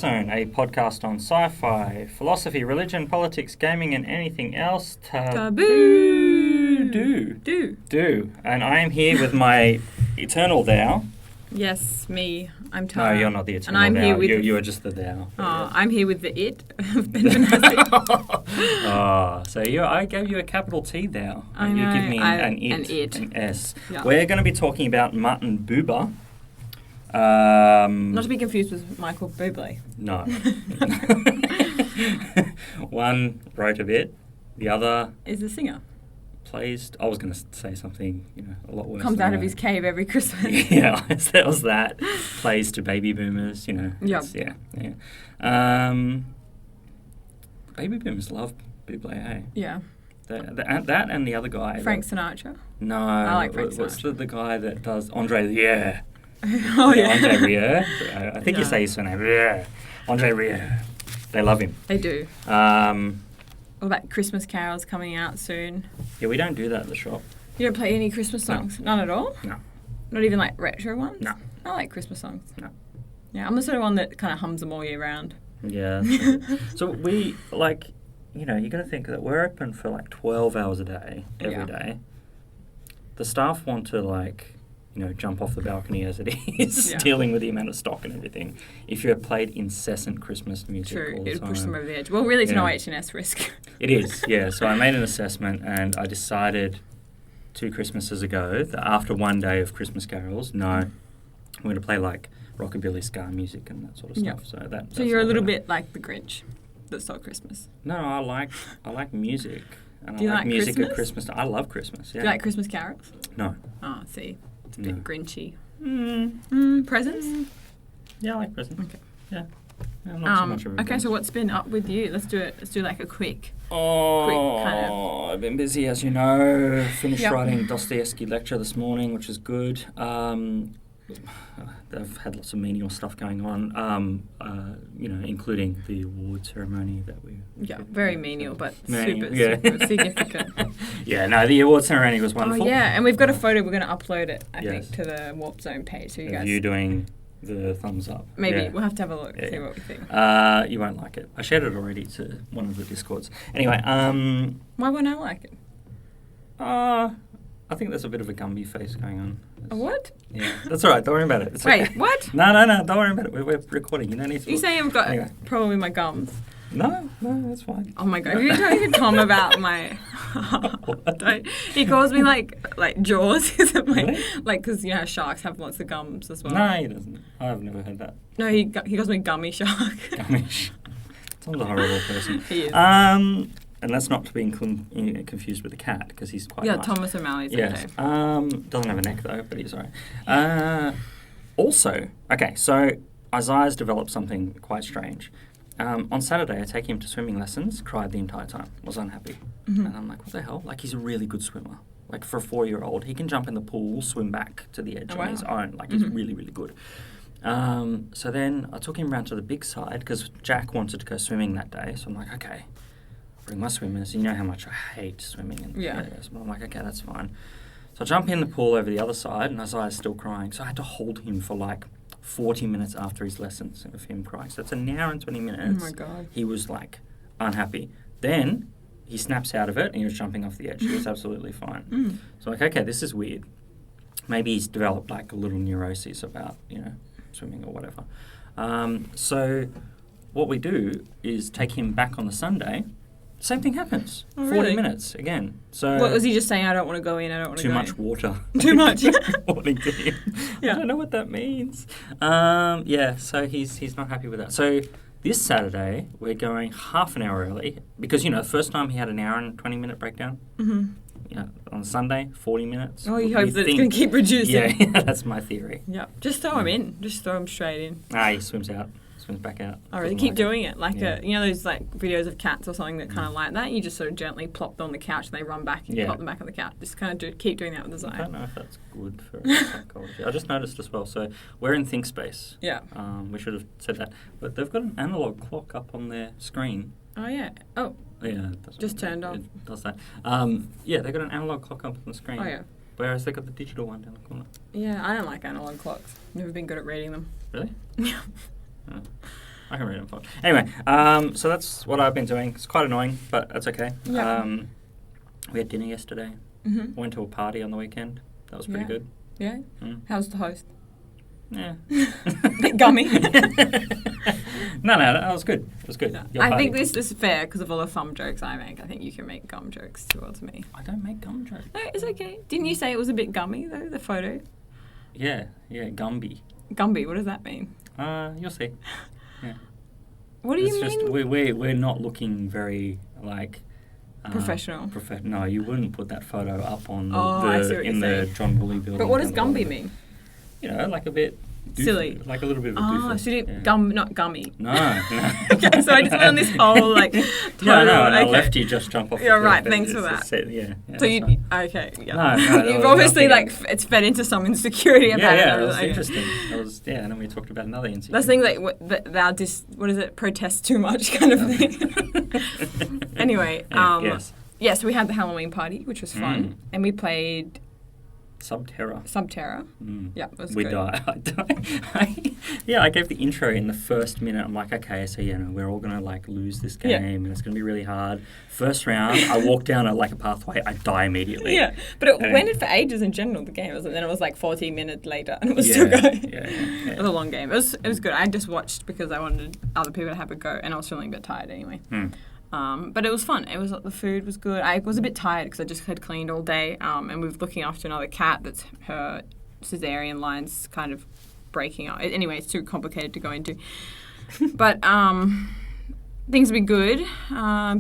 Warp Zone, a podcast on sci-fi, philosophy, religion, politics, gaming, and anything else taboo. Do. And I am here with my eternal thou. Yes, me. I'm Tara. No, you're not the eternal and I'm thou. Here with you are just the thou. I'm here with the it of Banasik. So I gave you a capital T thou. I You know, give me an it, an an S. Yeah. We're going to be talking about Martin Buber. Not to be confused with Michael Bublé. No. One wrote a bit, the other Is the singer. plays. I was going to say something, a lot worse. Comes than out of that. his cave every Christmas. Yeah, that was that. Plays to baby boomers, Yep. Yeah. Baby boomers love Buble, eh? Yeah. That and the other guy. Frank Sinatra. No. I like Frank What's Sinatra. the guy that does Andre Rieu? Oh, yeah. Andre Rieu. I think you say his surname. Rieu. Andre Rieu. They love him. They do. Yeah, All that Christmas carols coming out soon. we don't do that at the shop. You don't play any Christmas songs? None at all? No. Not even like retro ones? No. I like Christmas songs. No. Yeah, I'm the sort of one that kind of hums them all year round. Yeah. So we, you got to think that we're open for 12 hours a day, every day. The staff want to, jump off the balcony as it is, Yeah. dealing with the amount of stock and everything. If you had played incessant Christmas music True, all the it would time. push them over the edge. Well, really, it's no Yeah. H&S risk. It is, yeah. So I made an assessment and I decided 2 Christmases ago that after one day of Christmas carols, no, we're going to play, rockabilly, ska music and that sort of Yeah. stuff. So So you're a little bit like the Grinch that stole Christmas. No, I like music. And Do you I like like music at Christmas? Christmas. I love Christmas, yeah. Do you like Christmas carols? No. Oh, see. It's a No. bit Grinchy. Mm. Presents? Yeah, I like presents. Okay. Yeah. I'm not so much of a Okay, so what's been up with you? Let's do it. Let's do a quick. Oh, kind I've been busy, as you know. Finished Yep. writing Dostoevsky lecture this morning, which is good. I've had lots of menial stuff going on, including the award ceremony that we... Yeah, very menial, but Menial, super significant. Yeah, no, the award ceremony was wonderful. Oh, yeah, and we've got a photo. We're going to upload it, I Yes. think, to the Warp Zone page. So you Of guys... you doing the thumbs up. Maybe. Yeah. We'll have to have a look, Yeah, see yeah. what we think. You won't like it. I shared it already to one of the Discords. Anyway, Why won't I like it? I think there's a bit of a Gumby face going on. A what? Yeah, that's all right. Don't worry about it. It's Wait, okay. what? No, don't worry about it. We're recording. You don't need to. You say I've got Anyway. a problem with my gums. No, that's fine. Oh my god! Have you been talking to Tom about my? Don't. He calls me like Jaws, Really? because how sharks have lots of gums as well. No, he doesn't. I've never heard that. No, he calls me gummy shark. Gummish. Tom's a horrible person. He is. And that's not to be confused with a cat, because he's quite nice. Thomas O'Malley's Yes. okay. Doesn't have a neck though, but he's alright. Also, okay, so Isaiah's developed something quite strange. On Saturday, I take him to swimming lessons, cried the entire time, was unhappy. Mm-hmm. And I'm like, what the hell? He's a really good swimmer. For a 4-year-old, he can jump in the pool, swim back to the edge on his own. He's really, really good. So then I took him around to the big side, because Jack wanted to go swimming that day. So I'm like, okay, bring my swimmers. You know how much I hate swimming. And so I'm like, okay, that's fine. So I jump in the pool over the other side, and Isaiah's still crying. So I had to hold him for 40 minutes after his lessons of him crying. So it's an hour and 20 minutes. Oh my god. He was unhappy. Then he snaps out of it and he was jumping off the edge. He was absolutely fine. So okay, this is weird. Maybe he's developed a little neuroses about, swimming or whatever. So what we do is take him back on the Sunday. Same thing happens. Oh, 40 really? minutes again. So What was he just saying? I don't want to go in. I don't want to too go much in. water. Too much. According to him. Yeah. I don't know what that means. So he's not happy with that. So this Saturday we're going half an hour early because the first time he had an hour and 20-minute breakdown. Mm-hmm. On Sunday 40 minutes. Oh, you hope that it's going to keep reducing. Yeah, that's my theory. Yeah. Just throw him in. Just throw him straight in. He swims out. Swims back out. I really Doesn't keep like doing it. Those videos of cats or something that Mm. kind of like that. You just sort of gently plop them on the couch and they run back and you plop them back on the couch. Just kind of keep doing that with the I Zion. don't know if that's good for psychology. I just noticed as well. So we're in ThinkSpace. Yeah. We should have said that. But they've got an analog clock up on their screen. Oh, yeah. Oh, Yeah. just turned off. It does that. They've got an analog clock up on the screen. Oh, yeah. Whereas they've got the digital one down the corner. Yeah, I don't like analog clocks. Never been good at reading them. Really? Yeah. Oh. I can read it. Anyway, so that's what I've been doing. It's quite annoying, but that's okay. Yeah. We had dinner yesterday. Mm-hmm. Went to a party on the weekend. That was pretty good. Yeah? How's the host? Yeah. Bit gummy. No, that was good. It was good. Yeah. I think this is fair because of all the thumb jokes I make. I think you can make gum jokes towards me. I don't make gum jokes. No, it's okay. Didn't you say it was a bit gummy, though, the photo? Yeah, Gumby. Gumby, what does that mean? You'll see. Yeah. What do you mean? It's just we're not looking very, like... professional. No, you wouldn't put that photo up on the John Woolley building. But what does Gumby mean? You know, like a bit... silly. Like a little bit of a doofus. Oh, so you did not gummy. No. Okay, so I just went on this whole, like... I left you just jump off. Yeah, right, thanks for that. Yeah, so you... fine. Okay, yeah. No, you've obviously, like, it's fed into some insecurity about it. Yeah, it was interesting. And then we talked about another insecurity. That's the thing, like, what is it, protest too much kind of thing. Anyway, yes. Yes, we had the Halloween party, which was fun, and we played... Subterra. Yeah, it was We good. died. I gave the intro in the first minute. I'm like, okay, so we're all gonna like lose this game, and it's gonna be really hard. First round, I walk down a pathway, I die immediately. Yeah, but it went for ages in general. The game, and then it was like 40 minutes later, and it was still going. Yeah. It was a long game. It was good. I just watched because I wanted other people to have a go, and I was feeling a bit tired anyway. But it was fun. The food was good. I was a bit tired because I just had cleaned all day, and we were looking after another cat that's her cesarean line's kind of breaking up. Anyway, it's too complicated to go into. But things have been good.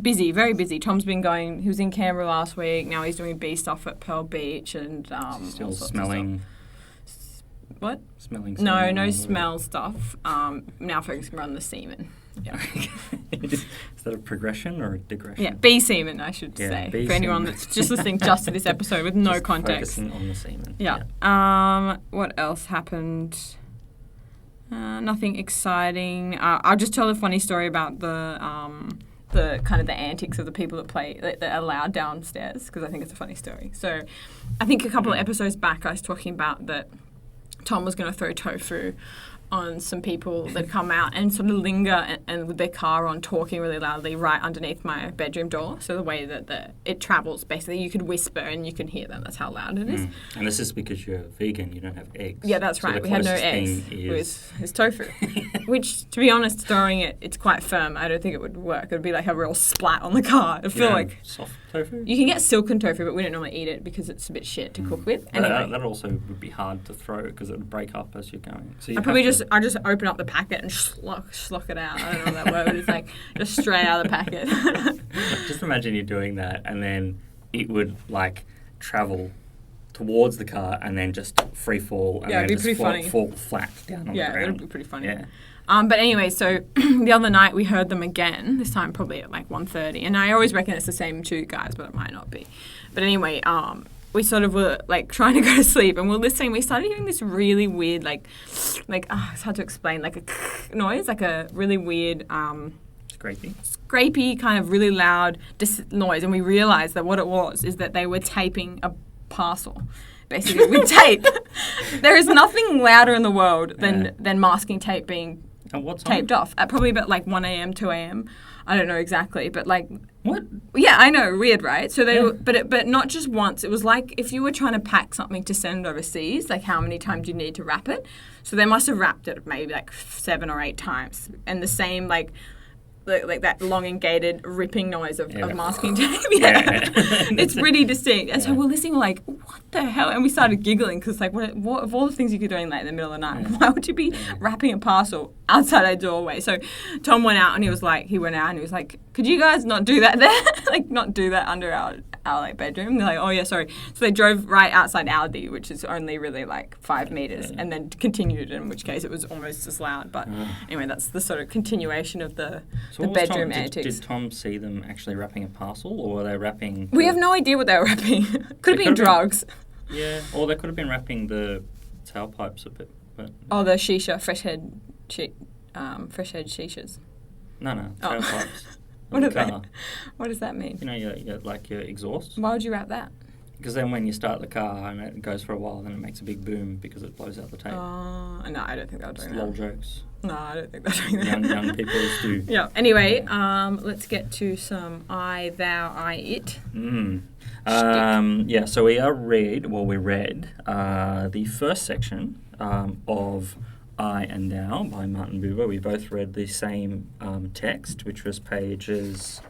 Busy, very busy. Tom's been going. He was in Canberra last week. Now he's doing bee stuff at Pearl Beach and still smelling. What? Smelling. No smell stuff. Now focusing on the semen. Yeah. Is that a progression or a digression? Yeah, bee semen, I should say. For anyone that's just listening just to this episode with no context. Focusing on the semen. Yeah. What else happened? Nothing exciting. I'll just tell a funny story about the kind of the antics of the people that are allowed downstairs because I think it's a funny story. So, I think a couple of episodes back I was talking about that Tom was going to throw tofu on some people that come out and sort of linger and with their car on talking really loudly right underneath my bedroom door. So the way that it travels, basically, you could whisper and you can hear them. That's how loud it is. And this is because you're vegan, you don't have eggs. Yeah, that's right. We had no eggs. It's tofu. Which, to be honest, throwing it's quite firm. I don't think it would work. It would be like a real splat on the car. I feel like... soft tofu? You can get silken tofu, but we don't normally eat it because it's a bit shit to cook with. Anyway. That also would be hard to throw because it would break up as you're going. So I just open up the packet and schlock it out. I don't know what that word is. Like, just straight out of the packet. Just imagine you're doing that and then it would, like, travel towards the car and then just free fall and then just fall flat down on the ground. Yeah, it would be pretty funny. Yeah. But anyway, so the other night we heard them again, this time probably at like 1:30. And I always reckon it's the same two guys, but it might not be. But anyway, we sort of were like trying to go to sleep and we're listening. We started hearing this really weird, it's hard to explain, like a noise, like a really weird... scrapey, kind of really loud noise. And we realised that what it was is that they were taping a parcel. Basically, with tape. There is nothing louder in the world than masking tape being taped off at probably about like 1 a.m., 2 a.m. I don't know exactly, but like... What? Yeah, I know, weird, right? So they were, but not just once. It was like if you were trying to pack something to send overseas, like how many times you need to wrap it. So they must have wrapped it maybe like 7 or 8 times. And the same like that elongated ripping noise of masking tape. It's pretty distinct. And so we're listening like, what the hell? And we started giggling because like, what of all the things you could be doing like in the middle of the night, why would you be wrapping a parcel outside our doorway? So Tom went out and he was like, could you guys not do that there? Like not do that under our like bedroom? And they're like, oh yeah, sorry. So they drove right outside Aldi, which is only really like 5 meters, and then continued, in which case it was almost as loud. But anyway, that's the sort of continuation of the bedroom antics. Did Tom see them actually wrapping a parcel, or were they wrapping... We have no idea what they were wrapping. Could have been drugs. Yeah, or they could have been wrapping the tailpipes a bit. But oh, the shisha, fresh head shishas. No, tailpipes. What are they? What does that mean? You know, your exhaust. Why would you wrap that? Because then when you start the car and it goes for a while, then it makes a big boom because it blows out the tape. No, I don't think they're doing that. Lol jokes. No, I don't think they're doing that. Young people do. Yeah. Anyway, let's get to some I, thou, I, it. So we read the first section of I and Thou by Martin Buber. We both read the same text, which was pages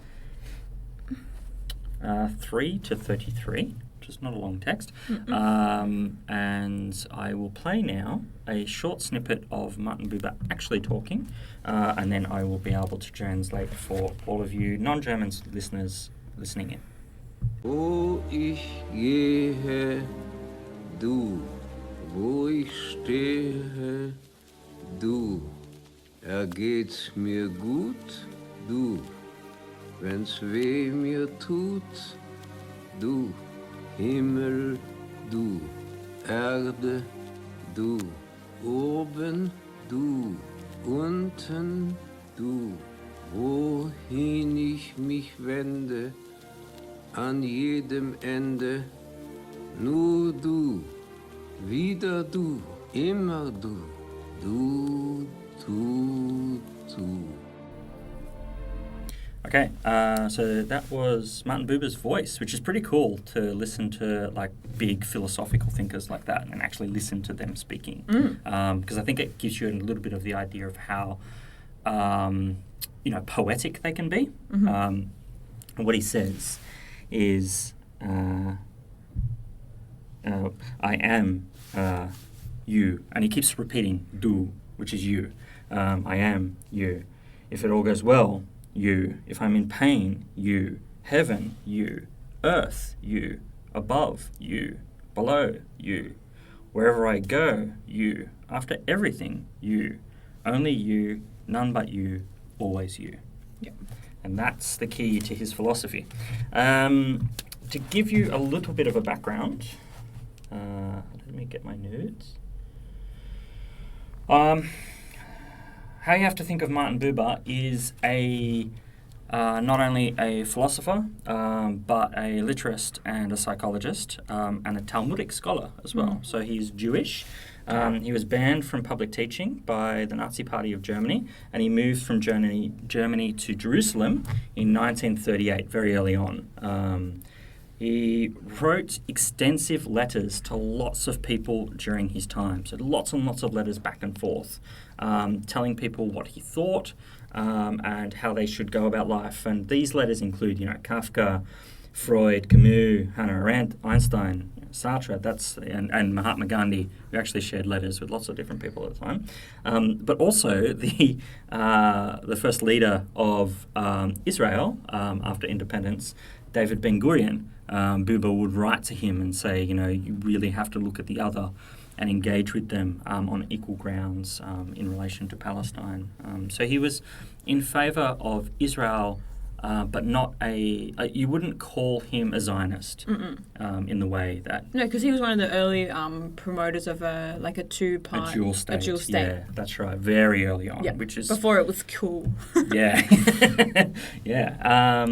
3 to 33, which is not a long text. And I will play now a short snippet of Martin Buber actually talking, and then I will be able to translate for all of you non-German listeners listening in. Wo ich gehe, du, wo ich stehe, du, geht's mir gut, du, wenn's weh mir tut, du, Himmel, du, Erde, du, oben, du, unten, du, wohin ich mich wende, an jedem Ende, nur du, wieder du, immer du, du, du, du. Okay, so that was Martin Buber's voice, which is pretty cool to listen to like big philosophical thinkers like that and actually listen to them speaking. Because I think it gives you a little bit of the idea of how, poetic they can be. And what he says is, I am you. And he keeps repeating du, which is you. I am you. If it all goes well, you. If I'm in pain, you. Heaven, you. Earth, you. Above, you. Below, you. Wherever I go, you. After everything, you. Only you, none but you, always you. Yep. And that's the key to his philosophy. To give you a little bit of a background, let me get my notes. How you have to think of Martin Buber is not only a philosopher, but a literist and a psychologist, and a Talmudic scholar as well. So he's Jewish. He was banned from public teaching by the Nazi Party of Germany, and he moved from Germany to Jerusalem in 1938, very early on. He wrote extensive letters to lots of people during his time, so lots and lots of letters back and forth, telling people what he thought and how they should go about life. And these letters include, Kafka, Freud, Camus, Hannah Arendt, Einstein, Sartre, and Mahatma Gandhi, who actually shared letters with lots of different people at the time. But also the first leader of Israel after independence, David Ben-Gurion. Buber would write to him and say, you really have to look at the other and engage with them on equal grounds in relation to Palestine. So he was in favour of Israel, but not you wouldn't call him a Zionist in the way that... No, because he was one of the early promoters of a two-part... A dual state. Yeah, that's right. Very early on, which is... Before it was cool. Yeah. Yeah.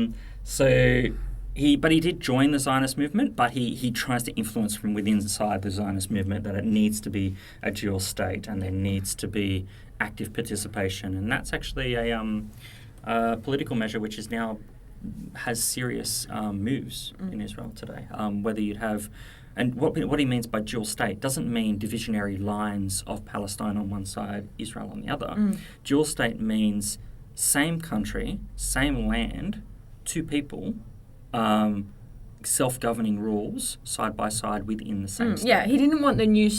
He did join the Zionist movement, but he tries to influence from within inside the Zionist movement that it needs to be a dual state and there needs to be active participation. And that's actually a political measure which is now has serious moves in Israel today. Whether you'd have... And what he means by dual state doesn't mean divisionary lines of Palestine on one side, Israel on the other. Dual state means same country, same land, two people... self-governing rules side by side within the same state. Yeah, he didn't want the new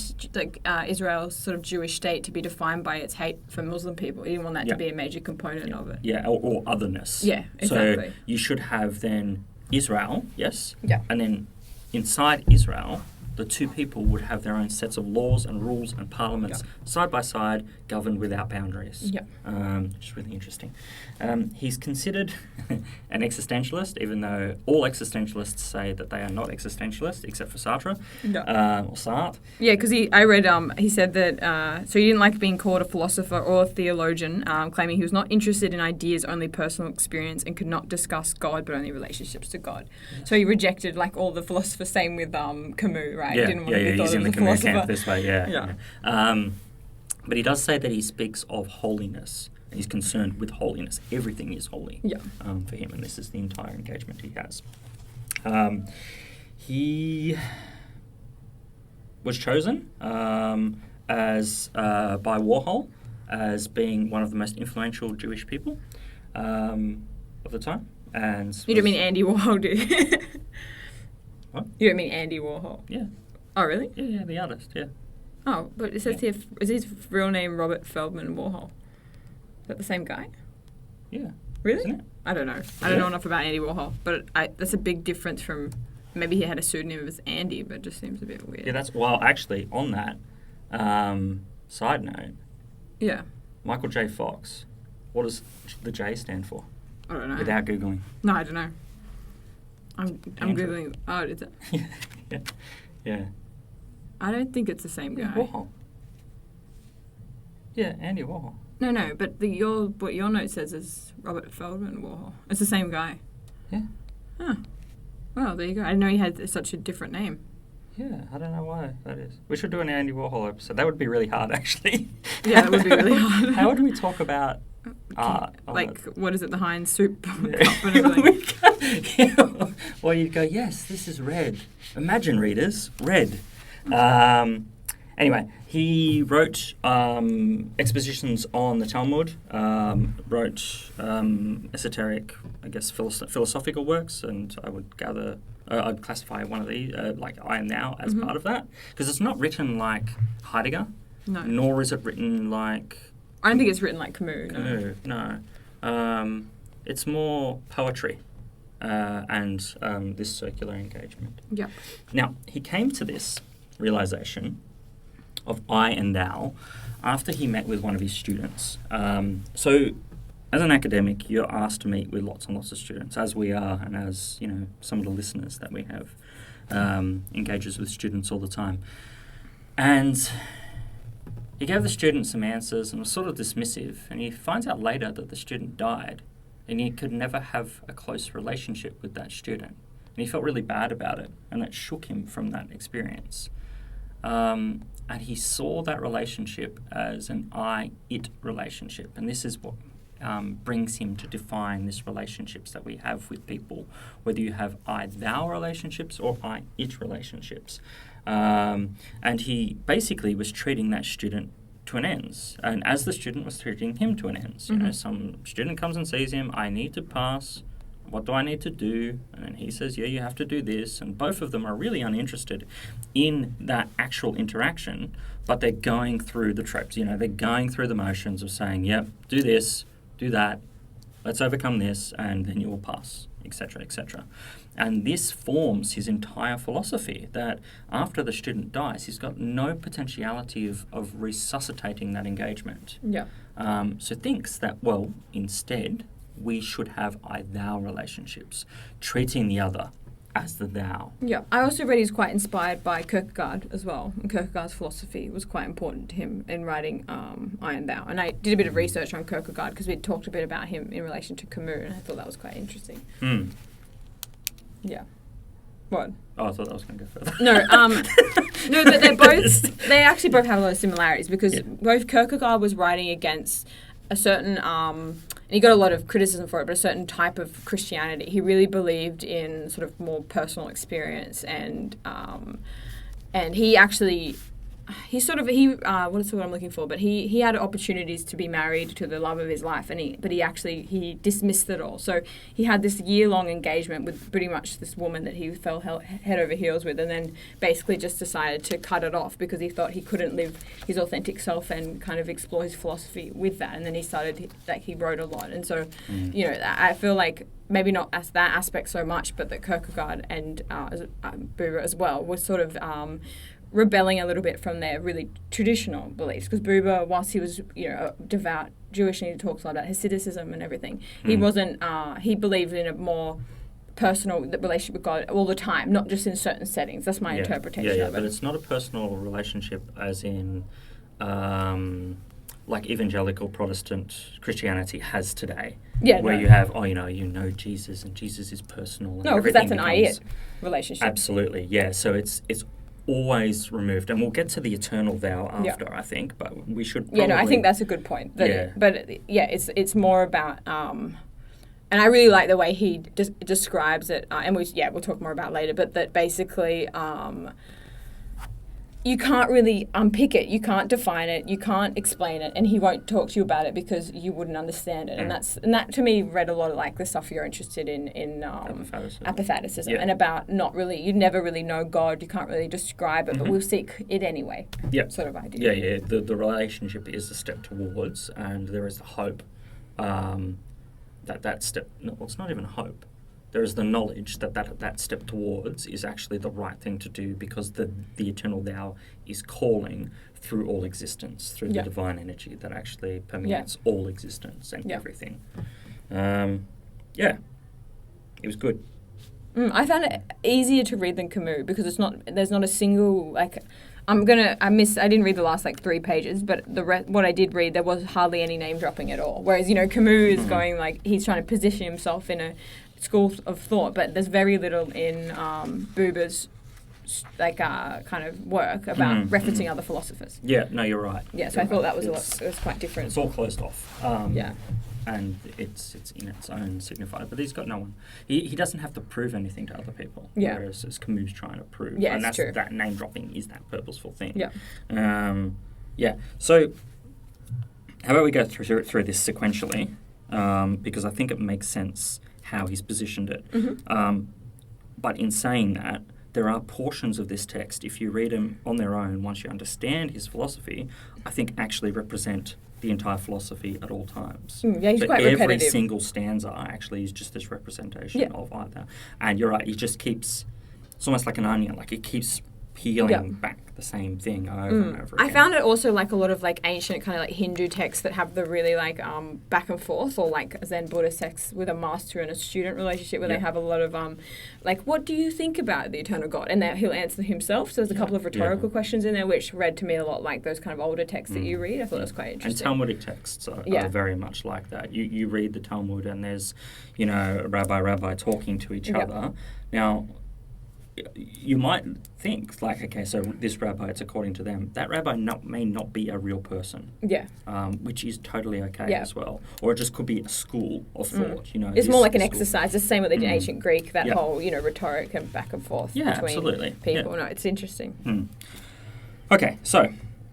Israel's sort of Jewish state to be defined by its hate for Muslim people. He didn't want that to be a major component of it. Yeah, or otherness. Yeah, exactly. So you should have then Israel, yes? Yeah. And then inside Israel, the two people would have their own sets of laws and rules and parliaments side by side, governed without boundaries. Which is really interesting. He's considered an existentialist, even though all existentialists say that they are not existentialists, except for Sartre or Sartre. Yeah, because I read he said that so he didn't like being called a philosopher or a theologian, claiming he was not interested in ideas, only personal experience, and could not discuss God but only relationships to God. Yes. So he rejected like all the philosophers. Same with Camus, right? Yeah, Didn't want to be thought he's in of the as a Camus philosopher. camp this way. But he does say that he speaks of holiness. He's concerned with holiness. Everything is holy for him, and this is the entire engagement he has. He was chosen as by Warhol as being one of the most influential Jewish people of the time. And you don't mean Andy Warhol, do you? What? You don't mean Andy Warhol? Yeah. Oh, really? Yeah, the artist, yeah. Oh, but it says here, is his real name Robert Feldman Warhol? Is that the same guy? Yeah. Really? Isn't it? I don't know. I don't know enough about Andy Warhol, but that's a big difference from maybe he had a pseudonym as Andy, but it just seems a bit weird. Yeah, well, actually, on that, side note. Yeah. Michael J. Fox. What does the J stand for? I don't know. Without Googling. No, I don't know. I'm Googling. Oh, is it? Yeah. I don't think it's the same guy. Warhol. Yeah, Andy Warhol. No, but what your note says is Robert Feldman Warhol. It's the same guy. Yeah. Huh. Well, there you go. I didn't know he had such a different name. Yeah, I don't know why that is. We should do an Andy Warhol episode. That would be really hard, actually. Yeah, that would be really hard. How would we talk about art? Like, what is it, the Heinz soup cup and everything? Well, you'd go, yes, this is red. Imagine, readers, red. Anyway, he wrote expositions on the Talmud, wrote esoteric, I guess, philosophical works, and I would gather, I'd classify one of these, like I Am Now, as part of that. Because it's not written like Heidegger, nor is it written like... I don't think it's written like Camus. No. It's more poetry and this circular engagement. Yeah. Now, he came to this realization of I and thou after he met with one of his students. So, as an academic, you're asked to meet with lots and lots of students, as we are, and as some of the listeners that we have engages with students all the time. And he gave the student some answers and was sort of dismissive, and he finds out later that the student died, and he could never have a close relationship with that student. And he felt really bad about it, and that shook him from that experience. And he saw that relationship as an I-it relationship, and this is what brings him to define these relationships that we have with people, whether you have I-thou relationships or I-it relationships. And he basically was treating that student to an ends, and as the student was treating him to an ends. Some student comes and sees him, I need to pass, what do I need to do? And then he says, yeah, you have to do this. And both of them are really uninterested in that actual interaction, but they're going through the tropes. They're going through the motions of saying, yep, do this, do that, let's overcome this, and then you will pass, etc., etc. And this forms his entire philosophy, that after the student dies, he's got no potentiality of resuscitating that engagement. Yeah. So thinks that, well, instead, we should have I-thou relationships, treating the other as the thou. Yeah, I also read he's quite inspired by Kierkegaard as well, and Kierkegaard's philosophy was quite important to him in writing I and Thou. And I did a bit of research on Kierkegaard because we'd talked a bit about him in relation to Camus, and I thought that was quite interesting. Yeah. What? Oh, I thought that was going to go further. No, but they actually both have a lot of similarities because both Kierkegaard was writing against a certain, and he got a lot of criticism for it, but a certain type of Christianity. He really believed in sort of more personal experience, and he actually what's the word I'm looking for? But he had opportunities to be married to the love of his life, and he dismissed it all. So he had this year-long engagement with pretty much this woman that he fell head over heels with, and then basically just decided to cut it off because he thought he couldn't live his authentic self and kind of explore his philosophy with that. And then he wrote a lot, and so I feel like maybe not as that aspect so much, but that Kierkegaard and Buber as well was sort of rebelling a little bit from their really traditional beliefs. Because Buber, whilst he was a devout Jewish and he talks a lot about Hasidism and everything, he wasn't. He believed in a more personal relationship with God all the time, not just in certain settings. That's my interpretation of it. But it's not a personal relationship as in like evangelical Protestant Christianity has today. Yeah, where you have, Jesus, and Jesus is personal. No, because that's an I-it relationship. Absolutely, yeah. So it's always removed, and we'll get to the eternal thou after, I think, but we should probably... I think that's a good point. It's more about... and I really like the way he describes it, and we'll talk more about later, but that basically... you can't really unpick it. You can't define it. You can't explain it, and he won't talk to you about it because you wouldn't understand it. And that to me read a lot of like the stuff you're interested in apatheticism and about not really. You never really know God. You can't really describe it, but we'll seek it anyway. Yeah, sort of idea. Yeah. The relationship is a step towards, and there is the hope that step. No, it's not even hope. There is the knowledge that step towards is actually the right thing to do because the eternal thou is calling through all existence, through the divine energy that actually permeates all existence and everything. It was good. I found it easier to read than Camus because there's not a single like. I didn't read the last 3 pages, but what I did read, there was hardly any name dropping at all. Whereas Camus is going he's trying to position himself in a school of thought, but there's very little in Buber's kind of work about referencing other philosophers. Yeah, no, you're right. Yeah, so I thought that was it was quite different. It's all closed off. And it's in its own signifier, but he's got no one. He doesn't have to prove anything to other people. Yeah. Whereas as Camus trying to prove, and that's true. That name dropping is that purposeful thing. Yeah. So how about we go through this sequentially, because I think it makes sense how he's positioned it. But in saying that, there are portions of this text, if you read them on their own, once you understand his philosophy, I think actually represent the entire philosophy at all times. He's quite repetitive. Every single stanza actually is just this representation of either. And you're right, he just keeps, it's almost like an onion, it keeps peeling back the same thing over and over again. I found it also like a lot of ancient kind of Hindu texts that have the really back and forth, or Zen Buddhist texts with a master and a student relationship where they have a lot of what do you think about the eternal God? And he'll answer himself. So there's a couple of rhetorical questions in there which read to me a lot like those kind of older texts that you read. I thought it was quite interesting. And Talmudic texts are very much like that. You read the Talmud and there's, rabbi talking to each other. Now, you might think, okay, so this rabbi, it's according to them. That rabbi may not be a real person. Yeah. Which is totally okay as well. Or it just could be a school of thought, It's more like an exercise. The same with the ancient Greek, that whole, rhetoric and back and forth between people. No, it's interesting. Okay, so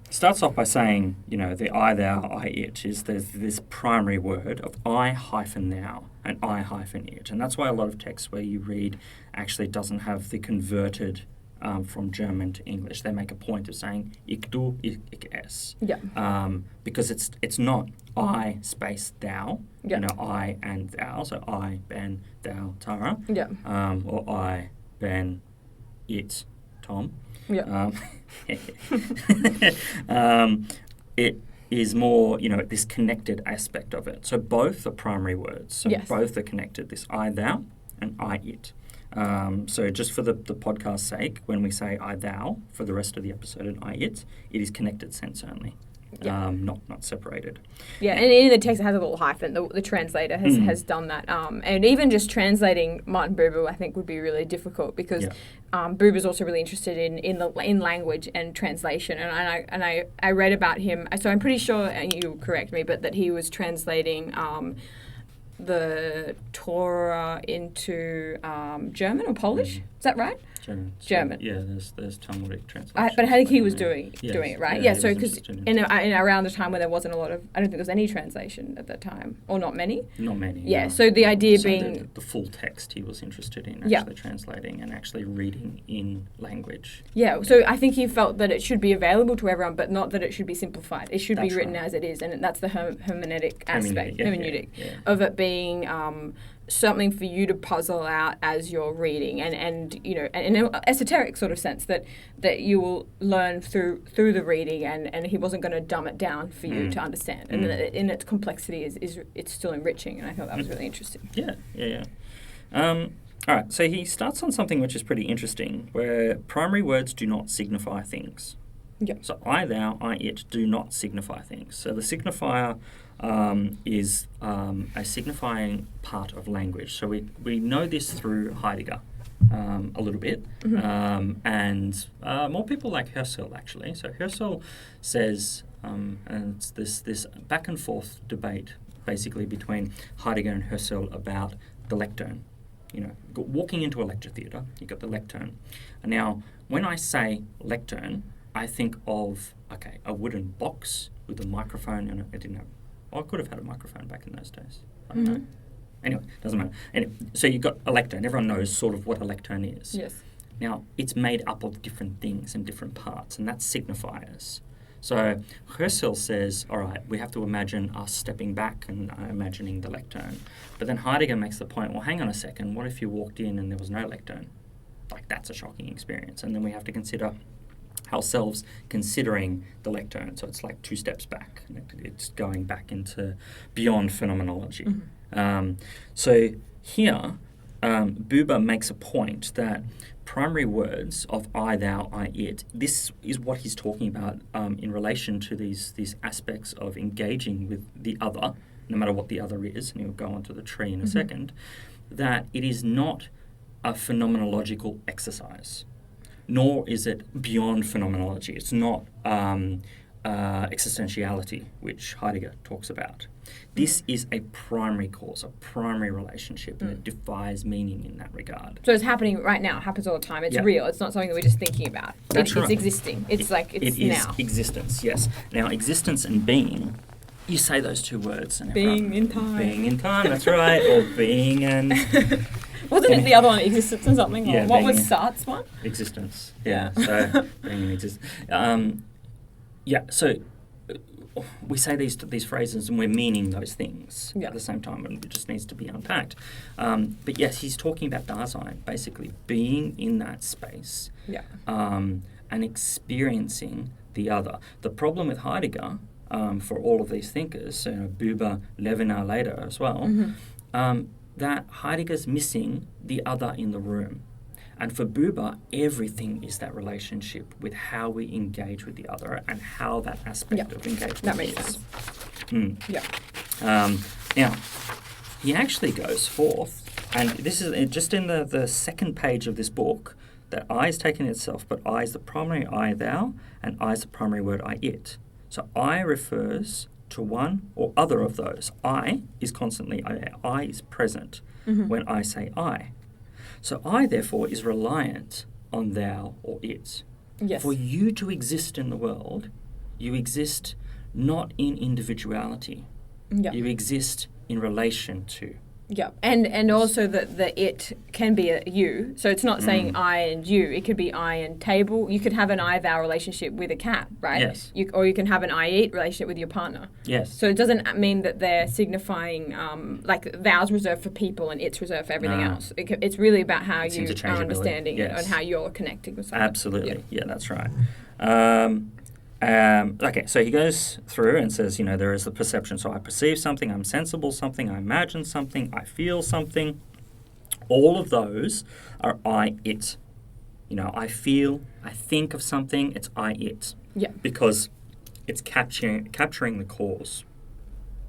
starts off by saying, the I, thou, I, it is there's this primary word of I hyphen thou and I hyphen it. And that's why a lot of texts where you read actually doesn't have the converted from German to English. They make a point of saying ich du, ich es. Yeah. Because it's not I space thou, I and thou. So I, Ben, thou, Tara. Yeah. Or I, Ben, it, Tom. Yeah. It is more, this connected aspect of it. So both are primary words. So both are connected, this I, thou, and I, it. So just for the podcast's sake, when we say I, thou, for the rest of the episode, and I, it is connected sense only. Not separated. Yeah, and in the text it has a little hyphen. The translator has done that. And even just translating Martin Buber, I think, would be really difficult because Buber's also really interested in language and translation. And I read about him. So I'm pretty sure, and you'll correct me, but that he was translating the Torah into German or Polish. Is that right? German. Yeah, there's Talmudic translation. But Heidegger was doing it, right? Yeah, so because in around the time when there wasn't a lot of, I don't think there was any translation at that time, or not many. Not many. Yeah. No. So the idea so being the full text he was interested in actually translating and actually reading in language. Yeah. So I think he felt that it should be available to everyone, but not that it should be simplified. It should be written as it is, and that's the hermeneutic aspect of it being something for you to puzzle out as you're reading, and you know, in an esoteric sort of sense that you will learn through the reading, and he wasn't going to dumb it down for you to understand, and in its complexity is it's still enriching, and I thought that was really interesting. Yeah. All right, so he starts on something which is pretty interesting, where primary words do not signify things. Yeah. So I, thou, I, it do not signify things. So the signifier is a signifying part of language. So we know this through Heidegger a little bit, and more people like Husserl, actually. So Husserl says, and it's this back and forth debate basically between Heidegger and Husserl about the lectern. You know, walking into a lecture theatre, you've got the lectern. And now, when I say lectern, I think of, a wooden box with a microphone in it. It didn't have, I could have had a microphone back in those days. I don't know. Anyway, doesn't matter. Anyway, so you've got a lectern. Everyone knows sort of what a lectern is. Yes. Now, it's made up of different things and different parts, and that's signifiers. So Husserl says, all right, we have to imagine us stepping back and imagining the lectern. But then Heidegger makes the point, well, hang on a second, what if you walked in and there was no lectern? Like, that's a shocking experience. And then we have to consider ourselves considering the lectern. So it's like 2 steps back. It's going back into beyond phenomenology. So here, Buber makes a point that primary words of I, thou, I, it, this is what he's talking about in relation to these aspects of engaging with the other, no matter what the other is, and he'll go on to the tree in a second, that it is not a phenomenological exercise, nor is it beyond phenomenology. It's not existentiality, which Heidegger talks about. This is a primary cause, a primary relationship, and it defies meaning in that regard. So it's happening right now. It happens all the time. It's real. It's not something that we're just thinking about. It's existing. It's now. It is existence, yes. Now, existence and being, you say those 2 words. And being in time. Being in time, that's right. Or being and... Wasn't it the other one, existence and something? Yeah, what was Sartre's one? Existence. Yeah. So being in existence. So we say these phrases and we're meaning those things at the same time, and it just needs to be unpacked. But yes, he's talking about Dasein, basically being in that space and experiencing the other. The problem with Heidegger, for all of these thinkers, Buber, Levinas later as well, that Heidegger's missing the other in the room. And for Buber, everything is that relationship with how we engage with the other and how that aspect of engagement that makes is. sense. Now, he actually goes forth, and this is just in the second page of this book, that I is taken itself, but I is the primary I, thou, and I is the primary word I, it. So I refers to one or other of those. I is constantly, I is present when I say I. So I, therefore, is reliant on thou or it. Yes. For you to exist in the world, you exist not in individuality. You exist in relation to. Yeah, and also that the it can be a you. So it's not saying I and you. It could be I and table. You could have an I-thou relationship with a cat, right? Yes. Or you can have an I-eat relationship with your partner. Yes. So it doesn't mean that they're signifying, like thou's reserved for people and it's reserved for everything else. It's really about how you are understanding it and how you're connecting with something. Absolutely. Yeah, that's right. Okay, so he goes through and says, there is the perception. So I perceive something, I'm sensible something, I imagine something, I feel something. All of those are I, it. I feel, I think of something, it's I, it. Yeah. Because it's capturing the cause.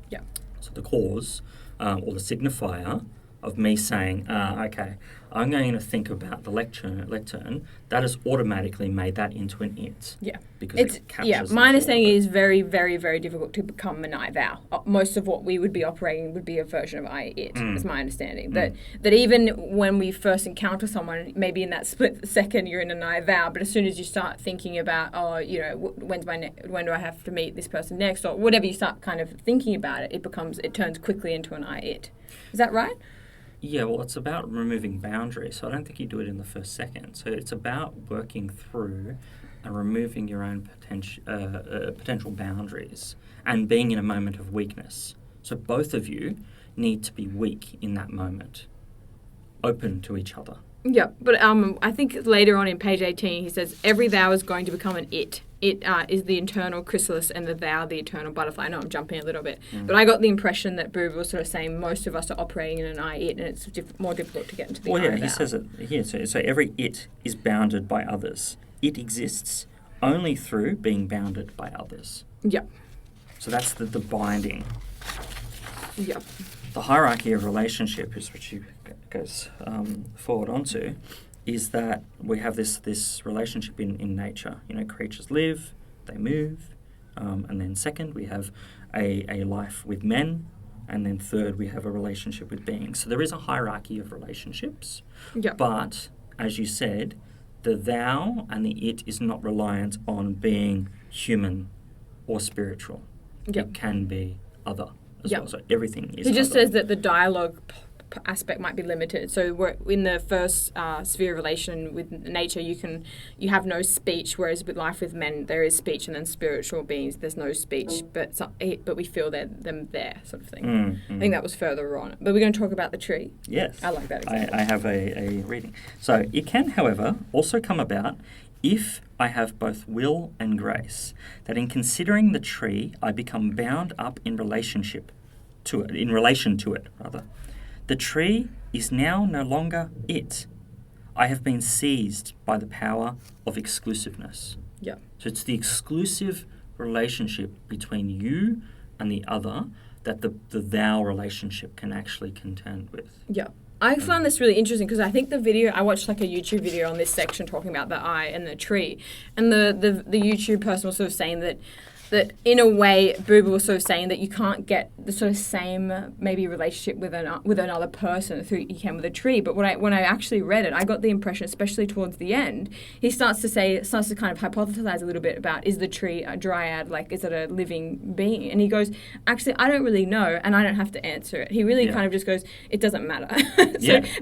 Yeah. So the cause, or the signifier, of me saying, okay, I'm going to think about the lectern, that has automatically made that into an it. Yeah. Because it captures my understanding is very, very, very difficult to become an I thou. Most of what we would be operating would be a version of I it, is my understanding. That even when we first encounter someone, maybe in that split second you're in an I thou, but as soon as you start thinking about, when do I have to meet this person next, or whatever you start kind of thinking about it, it turns quickly into an I it. Is that right? Yeah, well, it's about removing boundaries. So I don't think you do it in the first second. So it's about working through and removing your own potential boundaries and being in a moment of weakness. So both of you need to be weak in that moment, open to each other. Yeah, but I think later on in page 18 he says, every thou is going to become an it. It is the internal chrysalis and the thou the eternal butterfly. I know I'm jumping a little bit, but I got the impression that Buber was sort of saying most of us are operating in an I it, and it's more difficult to get into the I thou. He says it here. So every it is bounded by others. It exists only through being bounded by others. Yeah. So that's the binding. Yeah. The hierarchy of relationship is what you goes forward onto, is that we have this relationship in nature. Creatures live, they move, and then second, we have a life with men, and then third, we have a relationship with beings. So there is a hierarchy of relationships, but as you said, the thou and the it is not reliant on being human or spiritual. It can be other as well. So everything is He just other. says that the dialogue aspect might be limited. So we're in the first sphere of relation with nature, you have no speech, whereas with life with men there is speech, and then spiritual beings there's no speech, but we feel them there, sort of thing. I think that was further on. But we're going to talk about the tree. Yes. I like that example. I have a reading. So it can, however, also come about if I have both will and grace, that in considering the tree I become bound up in relation to it. The tree is now no longer it. I have been seized by the power of exclusiveness. Yeah. So it's the exclusive relationship between you and the other that the thou relationship can actually contend with. Yeah. I found this really interesting because I think I watched like a YouTube video on this section talking about the I and the tree, and the YouTube person was sort of saying that in a way, Buber was sort of saying that you can't get the sort of same maybe relationship with another person through you can with a tree. But when I actually read it, I got the impression, especially towards the end, he starts to kind of hypothesize a little bit about, is the tree a dryad, like is it a living being? And he goes, actually, I don't really know, and I don't have to answer it. He really kind of just goes, it doesn't matter.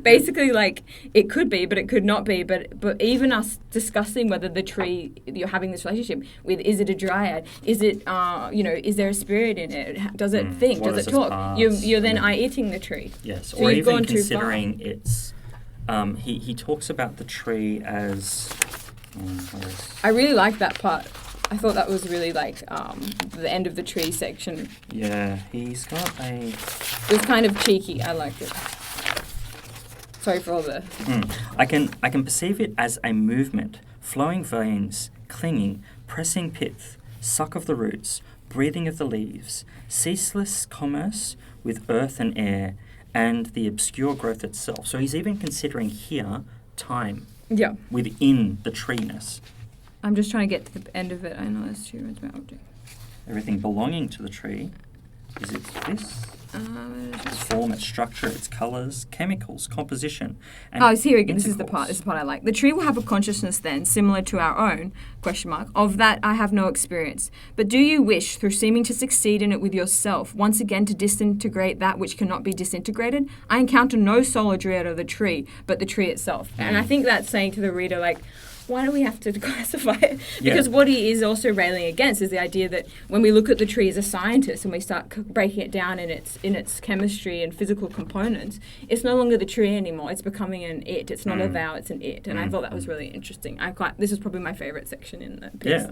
Basically, like it could be, but it could not be. But even us discussing whether the tree you're having this relationship with, is it a dryad? Is it, is there a spirit in it? Does it think? Does it talk? You're then I-eating the tree. Yes, so or even considering its... he talks about the tree as... I really like that part. I thought that was really like the end of the tree section. Yeah, he's got a... It was kind of cheeky. I liked it. Sorry for all the... I can perceive it as a movement, flowing veins, clinging, pressing pith, suck of the roots, breathing of the leaves, ceaseless commerce with earth and air, and the obscure growth itself. So he's even considering here time within the treeness. I'm just trying to get to the end of it. I know there's 2 words about object. Everything belonging to the tree is its form, its structure, its colours, chemicals, composition. And here again. This is the part I like. The tree will have a consciousness then, similar to our own, ? Of that I have no experience. But do you wish, through seeming to succeed in it with yourself, once again to disintegrate that which cannot be disintegrated? I encounter no soul or dread of the tree, but the tree itself. And I think that's saying to the reader, like, why do we have to classify it? Because what he is also railing against is the idea that when we look at the tree as a scientist and we start breaking it down in its chemistry and physical components, it's no longer the tree anymore. It's becoming an it. It's not a thou, it's an it. And I thought that was really interesting. This is probably my favourite section in the piece. Yeah.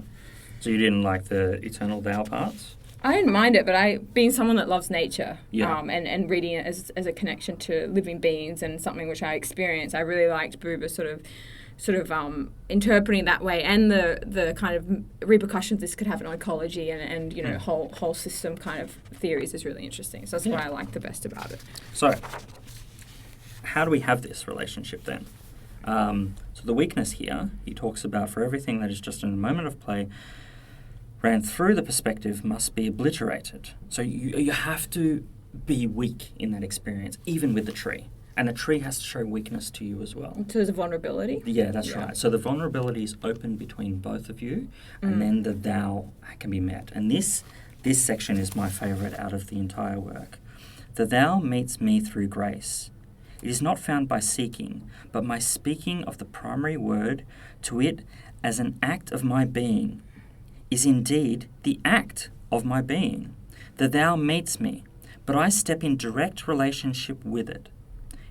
So you didn't like the eternal thou parts? I didn't mind it, but being someone that loves nature and reading it as a connection to living beings and something which I experience, I really liked Buber sort of interpreting that way, and the kind of repercussions this could have on ecology and whole system kind of theories is really interesting. So that's what I like the best about it. So how do we have this relationship then? So the weakness here, he talks about, for everything that is just in a moment of play, ran through the perspective must be obliterated. So you have to be weak in that experience, even with the tree. And the tree has to show weakness to you as well. So there's a vulnerability? Yeah, that's right. So the vulnerability is open between both of you, and then the thou can be met. And this section is my favourite out of the entire work. The thou meets me through grace. It is not found by seeking, but by speaking of the primary word to it as an act of my being, is indeed the act of my being. The thou meets me, but I step in direct relationship with it.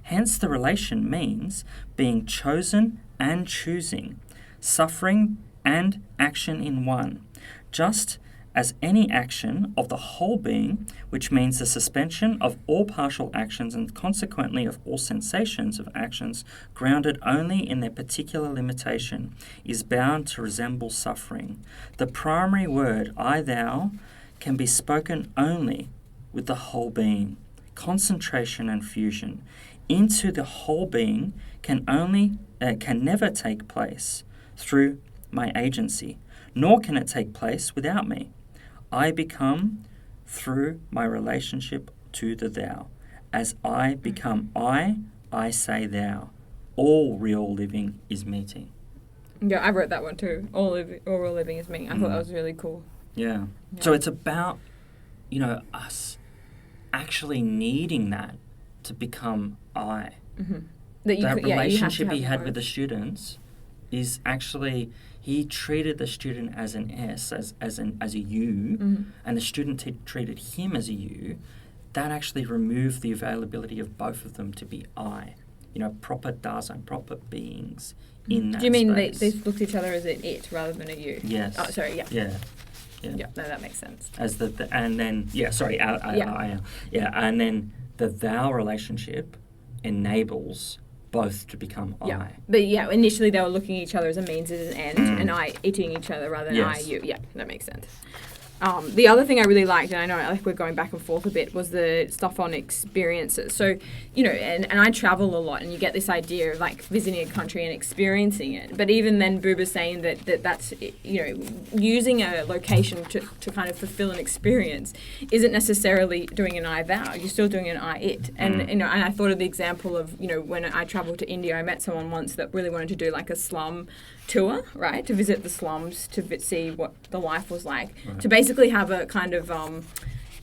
Hence the relation means being chosen and choosing, suffering and action in one, just as any action of the whole being, which means the suspension of all partial actions and consequently of all sensations of actions grounded only in their particular limitation, is bound to resemble suffering. The primary word, I, thou, can be spoken only with the whole being. Concentration and fusion into the whole being can never take place through my agency, nor can it take place without me. I become through my relationship to the thou. As I become I say thou. All real living is meeting. Yeah, I wrote that one too. All real living is meeting. I thought that was really cool. Yeah. So it's about, us actually needing that to become I. Mm-hmm. That relationship he had with the students is actually, he treated the student as an S, as a you, and the student treated him as a you. That actually removed the availability of both of them to be I. Proper Dasein, proper beings in that space. Do you mean they looked at each other as an it rather than a you? Yes. Oh, sorry, yeah. Yeah. Yeah, no, that makes sense. As and then and then the thou relationship enables both to become I. But initially they were looking at each other as a means as an end, and I eating each other rather than I, you. Yeah, that makes sense. The other thing I really liked, and I know we're going back and forth a bit, was the stuff on experiences. So, and I travel a lot, and you get this idea of visiting a country and experiencing it. But even then, Buber's saying that's using a location to kind of fulfill an experience isn't necessarily doing an I thou. You're still doing an I it. And and I thought of the example of when I traveled to India, I met someone once that really wanted to do a slum tour, right, to visit the slums, to see what the life was like, to basically have a kind of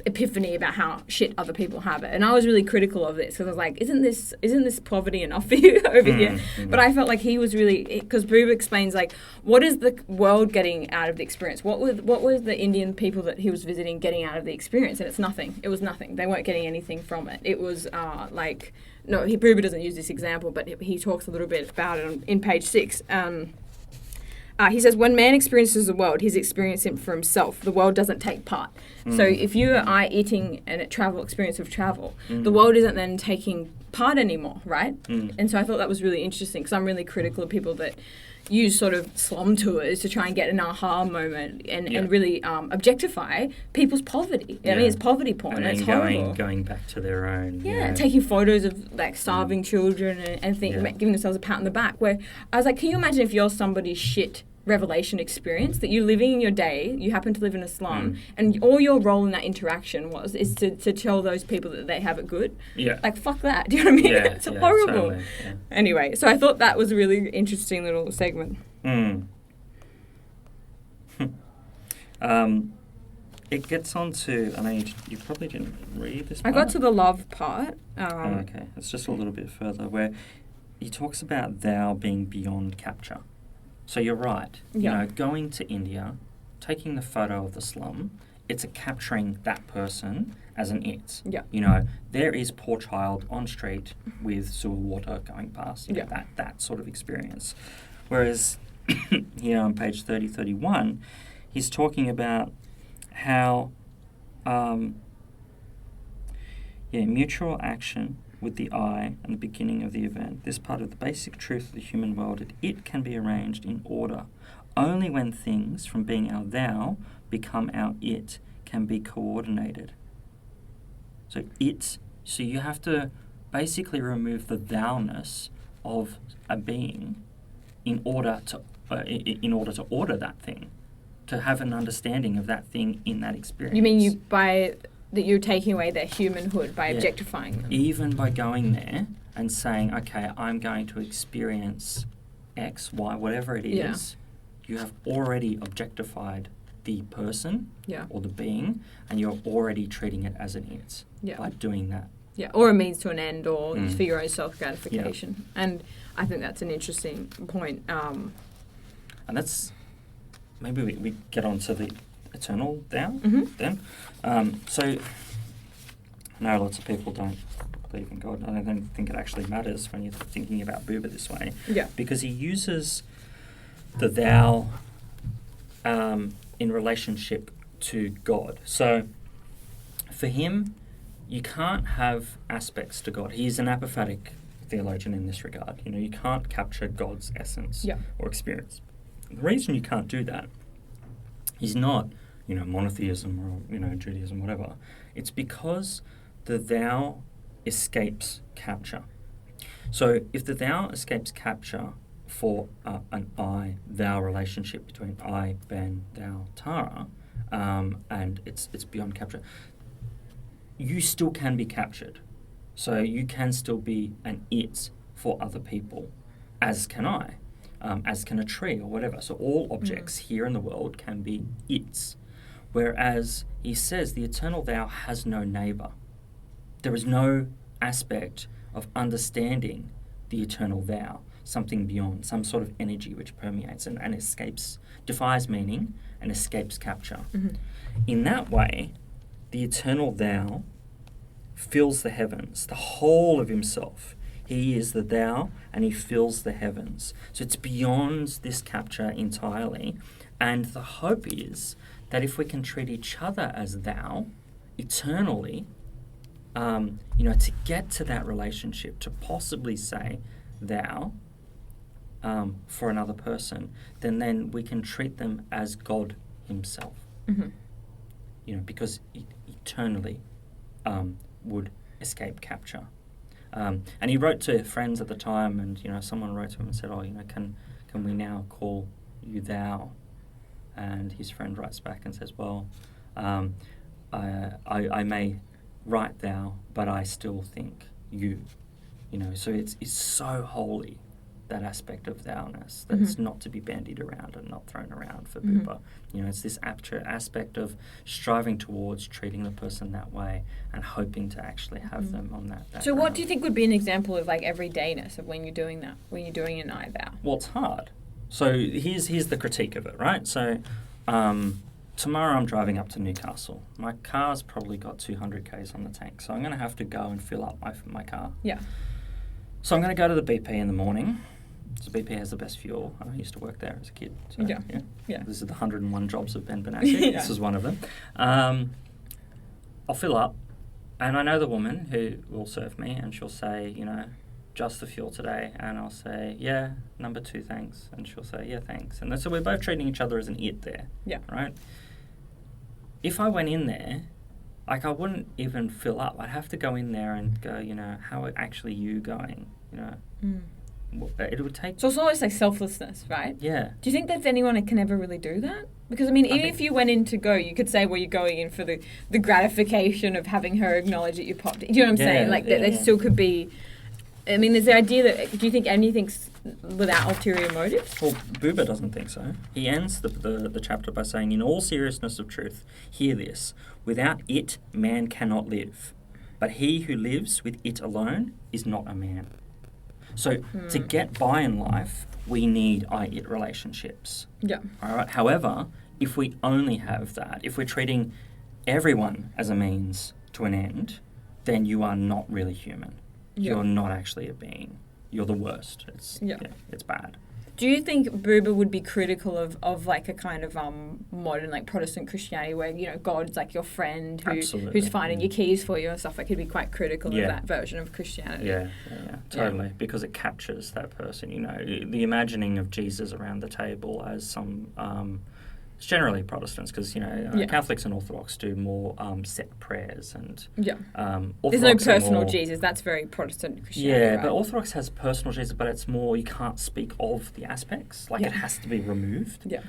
epiphany about how shit other people have it. And I was really critical of this because I was like, isn't this poverty enough for you over here? But I felt like he was really, because Buber explains what is the world getting out of the experience? What was the Indian people that he was visiting getting out of the experience? And it's nothing. It was nothing. They weren't getting anything from it. It was no, Buber doesn't use this example, but he talks a little bit about it in page 6. He says, when man experiences the world, he's experiencing it for himself. The world doesn't take part. So if you are I-eating and a travel experience of travel, the world isn't then taking part anymore, right? And so I thought that was really interesting because I'm really critical of people that use sort of slum tours to try and get an aha moment and really objectify people's poverty. I mean, it's poverty porn. And it's horrible. Going back to their own. Taking photos of starving children and giving themselves a pat on the back. Where I was like, can you imagine if you're somebody's shit revelation experience that you're living in your day, you happen to live in a slum, and all your role in that interaction is to tell those people that they have it good. Yeah. Fuck that. Do you know what I mean? Yeah, it's horrible. Totally, yeah. Anyway, so I thought that was a really interesting little segment. It gets on to, you probably didn't read this part. I got to the love part. Okay, it's just a little bit further where he talks about thou being beyond capture. So you're right. Going to India, taking the photo of the slum, it's a capturing that person as an it. Yeah. There is poor child on street with sewer water going past. That sort of experience. Whereas here on page 31, he's talking about how mutual action with the I and the beginning of the event. This part of the basic truth of the human world, it can be arranged in order. Only when things, from being our thou, become our it, can be coordinated. So you have to basically remove the thou-ness of a being in order to order that thing, to have an understanding of that thing in that experience. You mean that you're taking away their humanhood by objectifying them? Even by going there and saying, okay, I'm going to experience X, Y, whatever it is, you have already objectified the person or the being, and you're already treating it as an it by doing that. Yeah, or a means to an end, or for your own self-gratification. Yeah. And I think that's an interesting point. And that's, maybe we get on to the eternal thou then. So I know lots of people don't believe in God. I don't think it actually matters when you're thinking about Buber this way. Yeah. Because he uses the thou in relationship to God. So for him, you can't have aspects to God. He's an apophatic theologian in this regard. You can't capture God's essence or experience. The reason you can't do that is not, monotheism or, Judaism, whatever. It's because the thou escapes capture. So if the thou escapes capture for an I-thou relationship between I, Ben, thou, Tara, and it's beyond capture, you still can be captured. So you can still be an it for other people, as can I, as can a tree or whatever. So all objects here in the world can be its. Whereas he says the eternal thou has no neighbour. There is no aspect of understanding the eternal thou, something beyond, some sort of energy which permeates and escapes, defies meaning and escapes capture. In that way, the eternal thou fills the heavens, the whole of himself. He is the thou and he fills the heavens. So it's beyond this capture entirely. And the hope is that if we can treat each other as thou eternally, to get to that relationship, to possibly say thou for another person, then we can treat them as God himself. Because eternally would escape capture. And he wrote to friends at the time, and someone wrote to him and said, can we now call you thou? And his friend writes back and says, well, I may write thou, but I still think you. So it's so holy, that aspect of thou-ness, that it's not to be bandied around and not thrown around for Buber. It's this aspect of striving towards treating the person that way and hoping to actually have them on that. So what do you think would be an example of everydayness of when you're doing that, when you're doing an I thou? Well, it's hard. So here's the critique of it, right? So tomorrow I'm driving up to Newcastle. My car's probably got 200 k's on the tank, so I'm going to have to go and fill up my car. Yeah. So I'm going to go to the BP in the morning. So BP has the best fuel. I used to work there as a kid. So, yeah. This is the 101 jobs of Ben Banasik. This is one of them. I'll fill up, and I know the woman who will serve me, and she'll say, just the fuel today, and I'll say, yeah, number 2, thanks, and she'll say, yeah, thanks, and so we're both treating each other as an it there, right? If I went in there, I wouldn't even fill up. I'd have to go in there and go, how are actually you going, It would take... So it's almost like selflessness, right? Yeah. Do you think there's anyone that can ever really do that? Because, even if you went in to go, you could say, well, you're going in for the gratification of having her acknowledge that you popped in. Do you know what I'm saying? There still could be... there's the idea that... Do you think anything's without ulterior motives? Well, Buber doesn't think so. He ends the chapter by saying, in all seriousness of truth, hear this. Without it, man cannot live. But he who lives with it alone is not a man. So to get by in life, we need I-it relationships. Yeah. All right. However, if we only have that, if we're treating everyone as a means to an end, then you are not really human. Yeah. You're not actually a being. You're the worst. It's bad. Do you think Buber would be critical of a kind of modern Protestant Christianity where God's your friend who's finding your keys for you and stuff? He'd be quite critical of that version of Christianity. Yeah, totally. Because it captures that person. The imagining of Jesus around the table as some It's generally Protestants because, Catholics and Orthodox do more set prayers and... Yeah. Orthodox There's no personal more, Jesus. That's very Protestant Christianity, yeah, right? but Orthodox has personal Jesus, but it's more you can't speak of the aspects. Like, it has to be removed. Yeah.